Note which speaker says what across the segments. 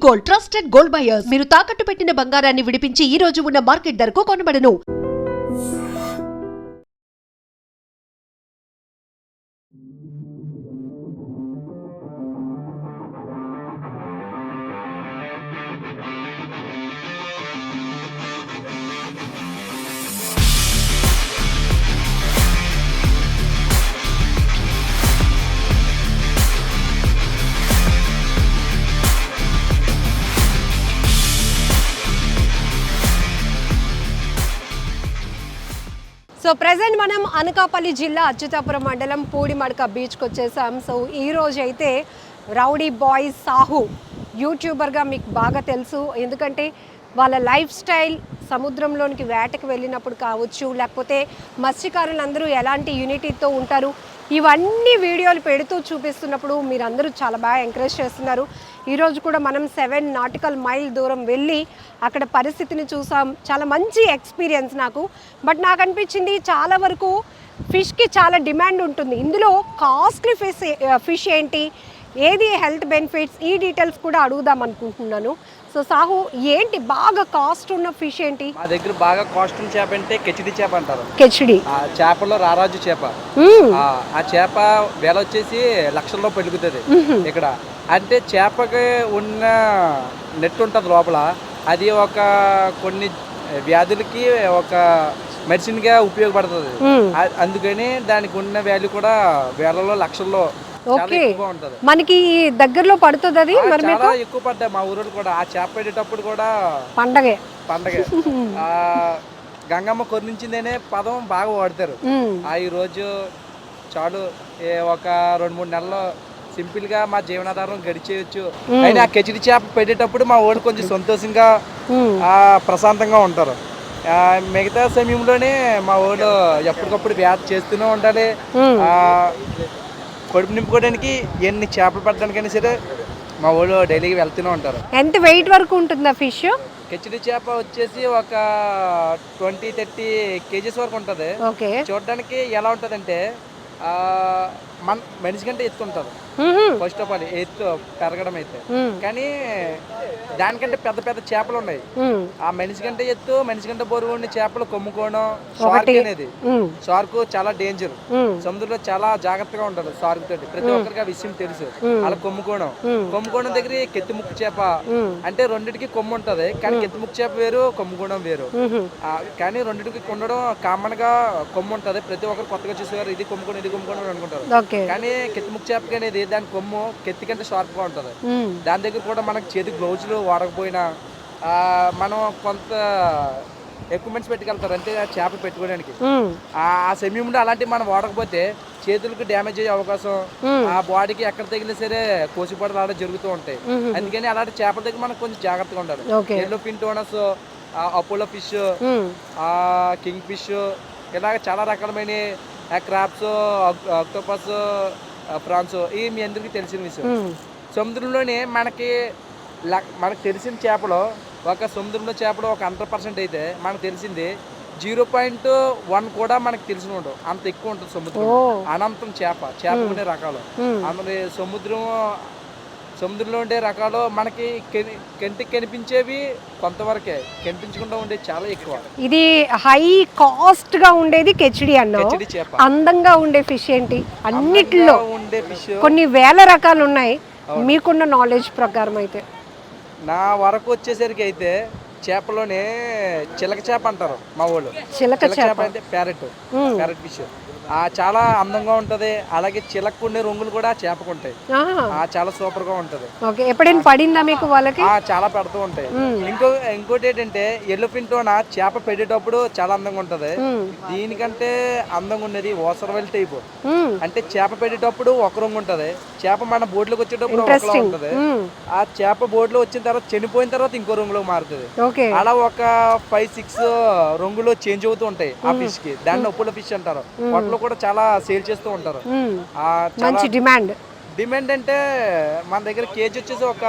Speaker 1: Gold, trusted gold buyers. మీరు తాకట్టు పెట్టిన బంగారాన్ని విడిపించి ఈ రోజు ఉన్న మార్కెట్ ధరకు కొనబడను.
Speaker 2: సో ప్రెజెంట్ మనం అనకాపల్లి జిల్లా అచ్యుతాపురం మండలం పూడిమడక బీచ్కి వచ్చేసాం. సో ఈరోజు అయితే రౌడీ బాయ్ సాహు యూట్యూబర్గా మీకు బాగా తెలుసు. ఎందుకంటే వాళ్ళ లైఫ్ స్టైల్ సముద్రంలోనికి వేటకి వెళ్ళినప్పుడు కావచ్చు, లేకపోతే మత్స్యకారులందరూ ఎలాంటి యూనిటీతో ఉంటారు, ఇవన్నీ వీడియోలు పెడుతూ చూపిస్తున్నప్పుడు మీరందరూ చాలా బాగా ఎంకరేజ్ చేస్తున్నారు. ఈరోజు కూడా మనం 7 నాటికల్ మైల్ దూరం వెళ్ళి అక్కడ పరిస్థితిని చూసాం. చాలా మంచి ఎక్స్పీరియన్స్ నాకు. బట్ నాకు అనిపించింది చాలా వరకు ఫిష్కి చాలా డిమాండ్ ఉంటుంది. ఇందులో కాస్ట్లీ ఫిష్ ఏంటి, ఏది హెల్త్ బెనిఫిట్స్, ఈ డీటెయిల్స్ కూడా అడుగుదాం అనుకుంటున్నాను. సో సాహు, ఏంటి బాగా కాస్ట్ ఉన్న ఫిష్ ఏంటి?
Speaker 3: మా దగ్గర బాగా కాస్ట్ ఉన్న చేప అంటే కెచిడి చేప అంటారు.
Speaker 2: కెచిడి
Speaker 3: ఆ చేపలో రారాజు చేప. ఆ చేప వేల వచ్చేసి లక్షల్లో పెరుగుతుంది ఇక్కడ. అంటే చేపకి ఉన్న నెట్ ఉంటుంది లోపల, అది ఒక కొన్ని వ్యాధులకి ఒక మెడిసిన్గా ఉపయోగపడుతుంది. అందుకని దానికి ఉన్న వాల్యూ కూడా వేలలో లక్షల్లో
Speaker 2: మనకి దగ్గరలో పడుతుంది. అది మరి
Speaker 3: చాలా ఎక్కువ పడ్డాయి మా ఊరు కూడా. ఆ చేప పెట్టేటప్పుడు కూడా పండగే గంగమ్మ కొరించిందనే పదం బాగా వాడతారు. ఈ రోజు చాలు ఒక 2-3 నెలల్లో సింపుల్ గా మా జీవనాధారం గడిచేయచ్చు. అయినా ఆ కెచిడి చేప పెట్టేటప్పుడు మా ఊళ్ళు కొంచెం సంతోషంగా ప్రశాంతంగా ఉంటారు. మిగతా సమయంలోనే మా ఊళ్ళో ఎప్పటికప్పుడు వ్యాధి చేస్తూనే ఉండాలి. కడుపు నింపుకోవడానికి ఎన్ని చేపలు పట్టడానికైనా సరే మా ఊళ్ళో డైలీ వెళ్తూనే ఉంటారు.
Speaker 2: ఎంత వెయిట్ వరకు ఉంటుందా ఫిష్?
Speaker 3: కెచిడి చేప వచ్చేసి ఒక 20-30 కేజీస్ వరకు ఉంటుంది. చూడడానికి ఎలా ఉంటదంటే మనిషి కంటే ఎత్తు ఉంటుంది. ఫస్ట్ ఆఫ్ ఆల్ ఎత్తు పెరగడం అయితే, కానీ దానికంటే పెద్ద పెద్ద చేపలు ఉన్నాయి. ఆ మనిషి కంటే ఎత్తు, మనిషి కంటే బరువు ఉండే చేపలు కొమ్ముకోవడం. షార్క్ అనేది, షార్క్ చాలా డేంజర్. సముద్రంలో చాలా జాగ్రత్తగా ఉండాలి షార్క్ తోటి. ప్రతి ఒక్కరికి ఆ విషయం తెలుసు. అలా కొమ్ముకోవడం దగ్గర కెత్తిముక్కు చేప అంటే రెండింటికి కొమ్ము ఉంటది, కానీ కెత్తిముక్కు చేప వేరు, కొమ్ముకోవడం వేరు. కానీ రెండింటికి ఉండడం కామన్ గా కొమ్ము ఉంటది. ప్రతి ఒక్కరు కొత్తగా చూసేవారు ఇది కొమ్ముకోవడం ఇది కొమ్ముకోవడం అనుకుంటారు. కానీ కెత్తిముక్కు చేపకి అనేది దాని కొమ్ము కెత్తి కంటే షార్ప్ గా ఉంటది. దాని దగ్గర కూడా మనకి చేతి గ్లౌజులు వాడకపోయినా మనం కొంత ఎక్విప్మెంట్స్ పెట్టుకెళ్తారు అంటే చేప పెట్టుకోవడానికి. ఆ సమయంలో అలాంటివి మనం వాడకపోతే చేతులకు డ్యామేజ్ అయ్యే అవకాశం, ఆ బాడీకి ఎక్కడ తగిలినా సరే కోసిపడలు అలా జరుగుతూ ఉంటాయి. అందుకని అలాంటి చేపల దగ్గర మనం కొంచెం జాగ్రత్తగా ఉండాలి. ఎల్లో ఫిన్ టోనస్, అపోలో ఫిష్, కింగ్ ఫిష్, ఇలాగ చాలా రకాలమైన క్రాబ్స్, ఆక్టోపస్, ప్రాన్స్, ఇవి మీ అందరికీ తెలిసిన విషయం. సముద్రంలోనే మనకి తెలిసిన చేపలో ఒక సముద్రంలో చేపలో ఒక 100% అయితే మనకు తెలిసింది 0.1 కూడా మనకు తెలిసిన ఉండవు. అంత ఎక్కువ ఉంటుంది సముద్రం. అనంతం చేప ఉండే రకాలు. అందులో సముద్రంలో ఉండే రకాలు మనకి కంటికి కనిపించేవి కొంతవరకే, కనిపించకుండా ఉండేది చాలా ఎక్కువ.
Speaker 2: ఇది హై కాస్ట్ గా ఉండేది కెచిడి అన్నావు. అందంగా ఉండే ఫిష్ ఏంటి? అన్నిటిలో
Speaker 3: ఉండే ఫిష్
Speaker 2: కొన్ని వేల రకాలు ఉన్నాయి. మీకున్న నాలెడ్జ్ ప్రకారం అయితే
Speaker 3: నా వరకు వచ్చేసరికి అయితే చేపలోనే చిలక చేప అంటారు మా వాళ్ళు.
Speaker 2: చిలక చేప
Speaker 3: అంటే ప్యారెట్ ఫిష్ చాలా అందంగా ఉంటది. అలాగే చిలక్కుండే రంగులు కూడా చేపకు ఉంటాయి. చాలా సూపర్ గా ఉంటది.
Speaker 2: ఎప్పుడైనా పడిందా మీకు? వాళ్ళకి
Speaker 3: చాలా పెడుతూ ఉంటాయి. ఇంకోటి ఏంటంటే ఎల్లో ఫిన్ టోనా చేప పెట్టేటప్పుడు చాలా అందంగా ఉంటది. దీనికంటే అందంగా ఉండేది ఓసరవెల్ టైప్. అంటే చేప పెట్టేటప్పుడు ఒక రంగు ఉంటది, చేప మన బోట్లోకి వచ్చేటప్పుడు ఒకలా ఉంటది. ఆ చేప బోట్లో వచ్చిన తర్వాత చనిపోయిన తర్వాత ఇంకో రంగులో మారుతుంది. అలా ఒక 5-6 రంగులు చేంజ్ అవుతూ ఉంటాయి ఆ ఫిష్ కి. దాన్ని ఒప్పుల ఫిష్ అంటారు. వాటిలో కూడా చాలా సేల్ చేస్తూ ఉంటారు. డిమాండ్ అంటే మన దగ్గర కేజీ వచ్చేసి ఒక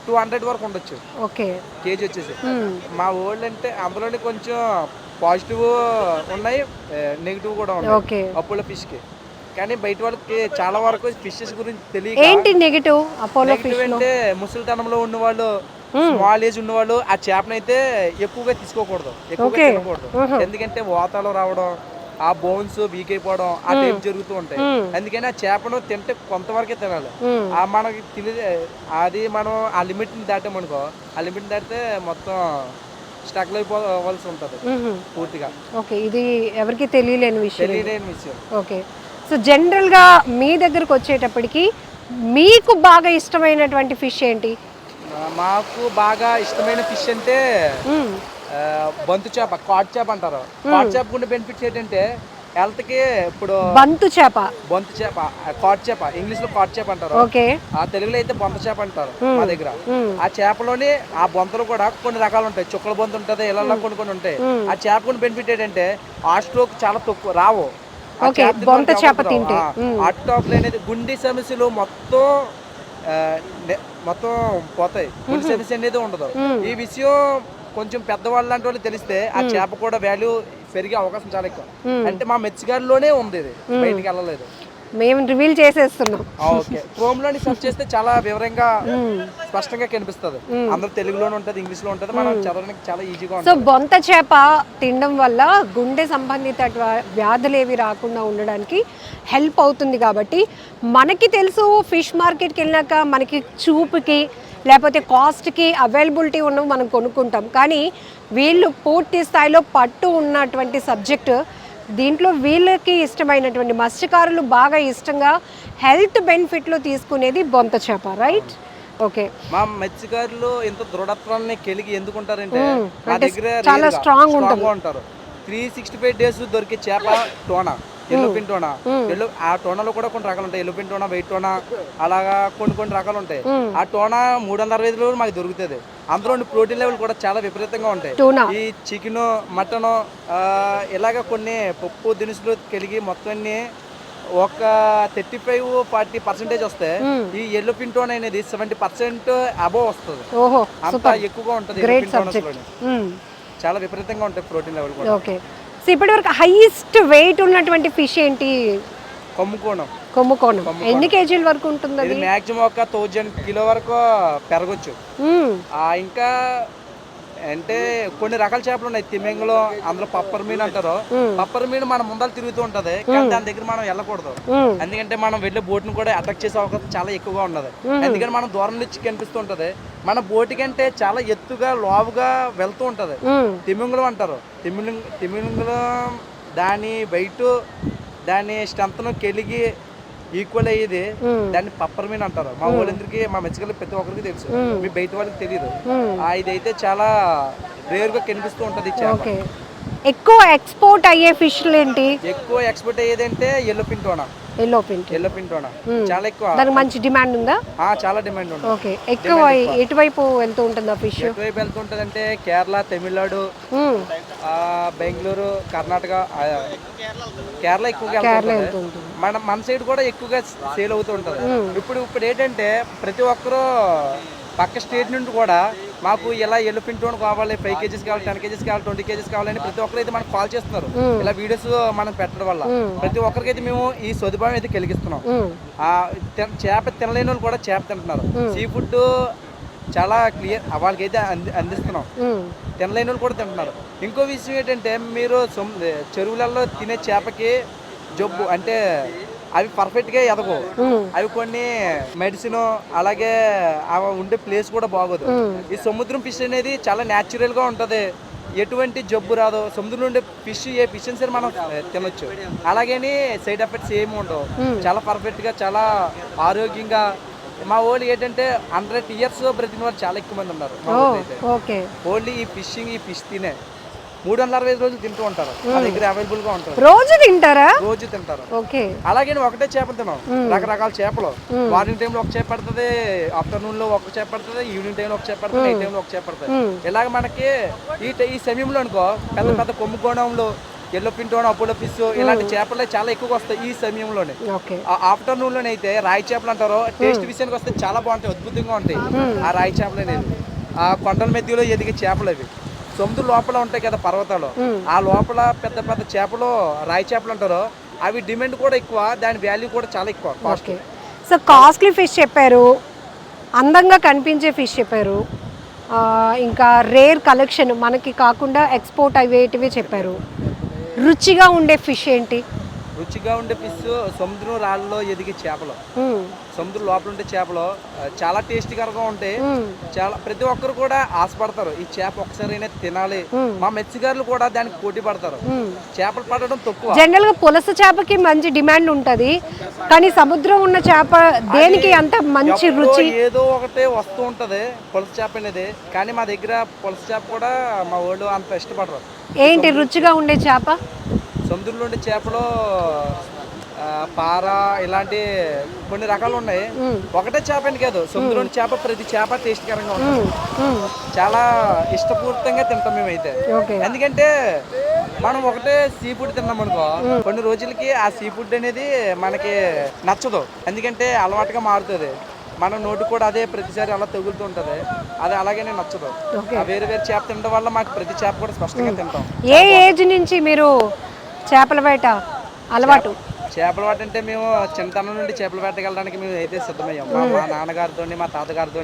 Speaker 3: 200 వరకు ఉండొచ్చు. కేజీ వచ్చేసి మా ఊళ్ళో అంటే అందులోనే కొంచెం పాజిటివ్ ఉన్నాయి, నెగిటివ్ కూడా ఉన్నాయి అప్పుల ఫిష్ కి. కానీ బయట వాళ్ళకి చాలా వరకు ఫిషెస్ గురించి తెలియక
Speaker 2: ఏంటి నెగిటివ్ అపోలో ఫిష్ లో?
Speaker 3: అంటే ముసలితనంలో ఉన్న వాళ్ళు, స్మాల్ ఏజ్ ఉన్న వాళ్ళు ఆ చేపను అయితే ఎక్కువగా తీసుకోకూడదు, ఎక్కువగా తినకూడదు. ఎందుకంటే వాతాలో రావడం, ఆ బోన్స్ వీక్ అయిపోవడం ఆ టైప్ జరుగుతూ ఉంటాయి. అందుకని ఆ చేపను తింటే కొంతవరకే తినాలి. ఆ మనకి అది మనం ఆ లిమిట్ ని దాటామనుకో, ఆ లిమిట్ దాటితే మొత్తం స్టక్ అయిపోవాల్సి ఉంటుంది పూర్తిగా.
Speaker 2: ఓకే, ఇది ఎవరికి తెలియలేని విషయం.
Speaker 3: తెలియలేని విషయం.
Speaker 2: ఓకే, సో జనరల్గా మీ దగ్గరకు వచ్చేటప్పటికి మీకు బాగా ఇష్టమైనటువంటి ఫిష్ ఏంటి?
Speaker 3: మాకు బాగా ఇష్టమైన ఫిష్ అంటే బంతు చేప, కాట్ చేప అంటారు. కాట్ చేప గుండా బెనిఫిట్స్ ఏంటంటే హెల్త్ కి, ఇప్పుడు
Speaker 2: బంతు చేప,
Speaker 3: కాట్ చేప ఇంగ్లీష్ లో కాట్ చేప అంటారు.
Speaker 2: ఓకే,
Speaker 3: ఆ తెలుగులో అయితే బొంత చేప అంటారు మా దగ్గర. ఆ చేపలోని ఆ బొంతలు కూడా కొన్ని రకాలు ఉంటాయి. చుక్కల బొంత ఉంటది, ఇలా కొన్ని ఉంటాయి. ఆ చేప కొన్ని బెనిఫిట్ ఏంటంటే ఆ స్ట్రోక్ చాలా తక్కువ రావు.
Speaker 2: బొంత చేప తింటే
Speaker 3: హార్ట్ టాప్ అనేది గుండె సమస్యలు మొత్తం పోతాయి. గుండె సమస్య అనేది ఉండదు. ఈ విషయం కొంచెం పెద్దవాళ్ళు లాంటి వాళ్ళు తెలిస్తే ఆ చేప కూడా వాల్యూ పెరిగే అవకాశం చాలా ఎక్కువ. అంటే మా మెచ్చిగారిలోనే ఉంది, ఇది బయటికి వెళ్ళలేదు.
Speaker 2: మేము రివీల్ చేసేస్తున్నాం.
Speaker 3: ఓకే, క్రోమ్ లోని సెర్చ్ చేస్తే చాలా వివరంగా స్పష్టంగా కనిపిస్తుంది. అందరూ తెలుగులోనే ఉంటది, ఇంగ్లీష్ లో ఉంటది, మనం చదవడానికి చాలా ఈజీగా ఉంటుంది.
Speaker 2: సో బొంత చేప తినడం వల్ల గుండె సంబంధిత వ్యాధులు ఏవి రాకుండా ఉండడానికి హెల్ప్ అవుతుంది. కాబట్టి మనకి తెలుసు ఫిష్ మార్కెట్కి వెళ్ళాక మనకి చూపుకి లేకపోతే కాస్ట్కి అవైలబిలిటీ ఉన్నవి మనం కొనుక్కుంటాం. కానీ వీళ్ళు పూర్తి స్థాయిలో పట్టు ఉన్నటువంటి సబ్జెక్టు, దీంట్లో వీళ్ళకి ఇష్టమైనటువంటి మత్స్యకారులు బాగా ఇష్టంగా హెల్త్ బెనిఫిట్లు తీసుకునేది బొంత చేప, రైట్? ఓకే,
Speaker 3: మత్స్యకారులు ఇంత దృఢత్వాన్ని కలిగి ఎందుకుంటారంటే మా దగ్గర
Speaker 2: చాలా స్ట్రాంగ్
Speaker 3: ఉంటారు. 365 days దొరికే చేప టోనా, ఎల్లో పిన్ టోనా. ఆ టోనాలో కూడా కొన్ని రకాలు ఉంటాయి. Yellow pin tuna, white tuna, అలాగా కొన్ని రకాలు ఉంటాయి. ఆ టోనా 365 రోజులు మాకు దొరుకుతుంది. అందులో ప్రోటీన్ లెవెల్ కూడా చాలా విపరీతంగా ఉంటాయి. ఈ చికెన్, మటన్, ఇలాగ కొన్ని పప్పు దినుసులు కలిగి మొత్తం ఒక 35-40% వస్తే ఈ ఎల్లో పిన్ టోనా అనేది 70% అబోవ్ వస్తుంది. అంత ఎక్కువగా ఉంటుంది. చాలా విపరీతంగా ఉంటాయి ప్రోటీన్ లెవెల్ కూడా.
Speaker 2: ఓకే, సో ఇప్పటివరకు హైయెస్ట్ వెయిట్ ఉన్నటువంటి ఫిష్ ఏంటి? కొమ్ముకోణం. ఎన్ని కేజీల వరకు ఉంటుంది?
Speaker 3: ఇది మాక్సిమం ఒక 1000 కిలో వరకు పెరగొచ్చు. ఇంకా అంటే కొన్ని రకాల చేపలు ఉన్నాయి. తిమింగలం, అందులో పప్పర్ మీన్ అంటారు. పప్పర్ మీన్ మన ముందర తిరుగుతూ ఉంటది, కానీ దాని దగ్గర మనం వెళ్ళకూడదు. ఎందుకంటే మనం వెళ్ళే బోట్ ను కూడా అటాక్ చేసే అవకాశం చాలా ఎక్కువగా ఉన్నది. ఎందుకంటే మనం దూరం నుంచి కనిపిస్తూ ఉంటది. మన బోట్ కంటే చాలా ఎత్తుగా లావుగా వెళ్తూ ఉంటది. తిమింగలం అంటారు. తిమింగలం దాని వెయిట్, దాని స్ట్రెంత్ ను కెలిగి ఈక్వల్ అయ్యేది దాన్ని పప్పర్ మీన్ అంటారు. మా వాళ్ళందరికీ, మా మెచ్చగల ప్రతి ఒక్కరికి తెలుసు, మీ బయట వాళ్ళకి తెలియదు. ఇదైతే చాలా రేర్ గా కనిపిస్తూ ఉంటది.
Speaker 2: ఎక్కువ ఎక్స్పోర్ట్ అయ్యే ఫిష్లు ఏంటి?
Speaker 3: ఎక్కువ ఎక్స్పోర్ట్ అయ్యేది అంటే ఎల్లో పిన్ టోనా. చాలా ఎక్కువ,
Speaker 2: దానికి మంచి డిమాండ్ ఉందా?
Speaker 3: చాలా డిమాండ్ ఉంది.
Speaker 2: ఓకే, ఎక్కువ ఎటువైపు వెళ్తూ ఉంటుంది ఆ ఫిష్?
Speaker 3: ఎటువైపు వెళ్తుంటది అంటే కేరళ, తమిళనాడు, బెంగళూరు, కర్ణాటక, కేరళ ఎక్కువగా వెళ్తుంటది. మన సైడ్ కూడా ఎక్కువగా సేల్ అవుతూ ఉంటది. ఇప్పుడు ఏంటంటే ప్రతి ఒక్కరు పక్క స్టేట్ నుండి కూడా మాకు ఇలా ఎల్లో పిన్ టోన్ కావాలి, 5 kgs కావాలి, 10 kgs కావాలి, 20 kgs కావాలని ప్రతి ఒక్కరు అయితే మనకు కాల్ చేస్తున్నారు. ఇలా వీడియోస్ మనం పెట్టడం వల్ల ప్రతి ఒక్కరికి అయితే మేము ఈ సదుపాయం అయితే కలిగిస్తున్నాం. చేప తినలేని వాళ్ళు కూడా చేప తింటున్నారు. సీ ఫుడ్ చాలా క్లియర్ వాళ్ళకైతే అందిస్తున్నాం. తినలేని వాళ్ళు కూడా తింటున్నారు. ఇంకో విషయం ఏంటంటే మీరు చెరువులలో తినే చేపకి జబ్బు అంటే అవి పర్ఫెక్ట్ గా ఎదగవు. అవి కొన్ని మెడిసిన్, అలాగే అవి ఉండే ప్లేస్ కూడా బాగోదు. ఈ సముద్రం ఫిష్ అనేది చాలా న్యాచురల్ గా ఉంటది, ఎటువంటి జబ్బు రాదు. సముద్రం నుండి ఫిష్ ఏ ఫిష్ అని సరే మనం తినొచ్చు. అలాగని సైడ్ ఎఫెక్ట్స్ ఏమి ఉండవు. చాలా పర్ఫెక్ట్ గా, చాలా ఆరోగ్యంగా. మా వాళ్ళు ఏంటంటే 100 years బ్రతికిన వాళ్ళు చాలా ఎక్కువ మంది ఉన్నారు. ఓన్లీ ఈ ఫిష్ తినే 365 రోజులు తింటూ ఉంటారు. మా దగ్గర అవైలబుల్ గా ఉంటారు.
Speaker 2: రోజు తింటారు.
Speaker 3: అలాగే ఒకటే చేప తిన్నాం, రకరకాల చేపలు. మార్నింగ్ టైంలో ఒక చేప పడుతుంది, ఆఫ్టర్నూన్ లో ఒక చేప పడుతుంది, ఈవినింగ్ టైంలో ఒక చేప పడుతుంది, నైట్ టైంలో ఒక చేప పడుతుంది. ఇలాగ మనకి ఈ సమయంలో అనుకో పెద్ద కొమ్ముకోణంలో yellowfin tuna, Apollo fish ఇలాంటి చేపలు చాలా ఎక్కువగా వస్తాయి ఈ సమయంలోనే. ఆఫ్టర్నూన్ లోనే అయితే రాయి చేపలు అంటారు. టేస్ట్ విషయానికి వస్తే చాలా బాగుంటాయి, అద్భుతంగా ఉంటాయి ఆ రాయి చేపలు అనేది. ఆ కొండల మధ్యలో ఎదిగే చేపలు అవి. సముద్రం లోపల ఉంటాయి కదా పర్వతాలు, ఆ లోపల పెద్ద చేపలు రాయి చేపలు అంటారు. అవి డిమాండ్ కూడా ఎక్కువ, దాని వాల్యూ కూడా చాలా ఎక్కువ cost.
Speaker 2: Okay. So costly fish చెప్పారు, అందంగా కనిపించే ఫిష్ చెప్పారు, ఇంకా రేర్ కలెక్షన్ మనకి కాకుండా ఎక్స్పోర్ట్ అయ్యేటివి చెప్పారు. రుచిగా ఉండే ఫిష్ ఏంటి?
Speaker 3: రుచిగా ఉండే ఫిష్ సముద్రం రాళ్ళలో ఎదిగే చేపలు, సముద్రం లోపల ఉండే చేపలు చాలా టేస్టీకరంగా ఉంటాయి. చాలా ప్రతి ఒక్కరు కూడా ఆశపడతారు ఈ చేప ఒకసారైనా తినాలి. మా మత్స్యకారులు కూడా దానికి పోటీ పడతారు. చేపలు పడడం తక్కువ.
Speaker 2: జనరల్ గా పులస చేపకి మంచి డిమాండ్ ఉంటది, కానీ సముద్రం ఉన్న చేప దేనికి అంత మంచి రుచి?
Speaker 3: ఏదో ఒకటే వస్తూ ఉంటది పులస చేప అనేది, కానీ మా దగ్గర పులస చేప కూడా మా వాళ్ళు అంత ఇష్టపడరు.
Speaker 2: ఏంటి రుచిగా ఉండే చేప?
Speaker 3: సముద్రంలో ఉండే చేపలు పార ఇలాంటి కొన్ని రకాలు ఉన్నాయి. ఒకటే చేప అని కాదు, సముద్రంలోని చేప ప్రతి చేప టేస్టీకరంగా ఉంటుంది. చాలా ఇష్టపూర్తంగా తింటాం మేమైతే. ఎందుకంటే మనం ఒకటే సీ ఫుడ్ తిన్నాం అనుకో, కొన్ని రోజులకి ఆ సీ ఫుడ్ అనేది మనకి నచ్చదు. ఎందుకంటే అలవాటుగా మారుతుంది. మన నోటి కూడా అదే ప్రతిసారి అలా తగులుతూ ఉంటుంది. అది అలాగనే నచ్చదు. వేరే వేరే చేప తినడం వల్ల మాకు ప్రతి చేప కూడా స్పష్టంగా తింటాం.
Speaker 2: ఏ ఏజ్ నుంచి మీరు చేపల వేట అలవాటు?
Speaker 3: చేపల వేట అంటే మేము చిన్నతనం నుండి చేపల వేటకి వెళ్ళడానికి మేము అయితే సిద్ధమయ్యాం. మా నాన్నగారితో మా తాతగారితో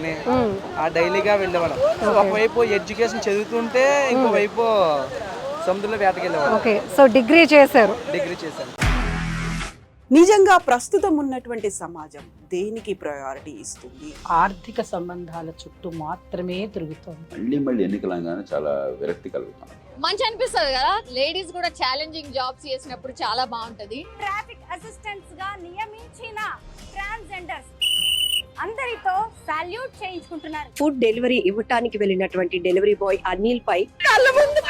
Speaker 3: డైలీగా వెళ్ళేవాళ్ళం. ఒకవైపు ఎడ్యుకేషన్ చదువుతుంటే ఇంకోవైపు సముద్రంలో వేటకి వెళ్ళేవాళ్ళం.
Speaker 2: ఓకే. సో డిగ్రీ చేశారు?
Speaker 3: డిగ్రీ చేశాను.
Speaker 4: నిజంగా ప్రస్తుతం ఉన్నటువంటి సమాజం దేనికి ప్రయారిటీ ఇస్తుంది?
Speaker 5: ఆర్థిక సంబంధాల చుట్టూ మాత్రమే తిరుగుతోంది.
Speaker 6: మళ్ళీ ఎన్నికలంగానే చాలా విరక్తి కలుగుతాం.
Speaker 7: మంచి అనిపిస్తుంది కదా, లేడీస్ కూడా ఛాలెంజింగ్ జాబ్స్ చేసినప్పుడు చాలా బాగుంటది.
Speaker 8: ట్రాఫిక్ అసిస్టెంట్స్ గా నియమించిన ట్రాన్స్జెండర్స్ అందరితో సాల్యూట్ చేయించుకుంటున్నారు.
Speaker 9: ఫుడ్ డెలివరీ ఇవ్వటానికి వెళ్ళినటువంటి డెలివరీ బాయ్ అనిల్ పై కళ్ళ ముందు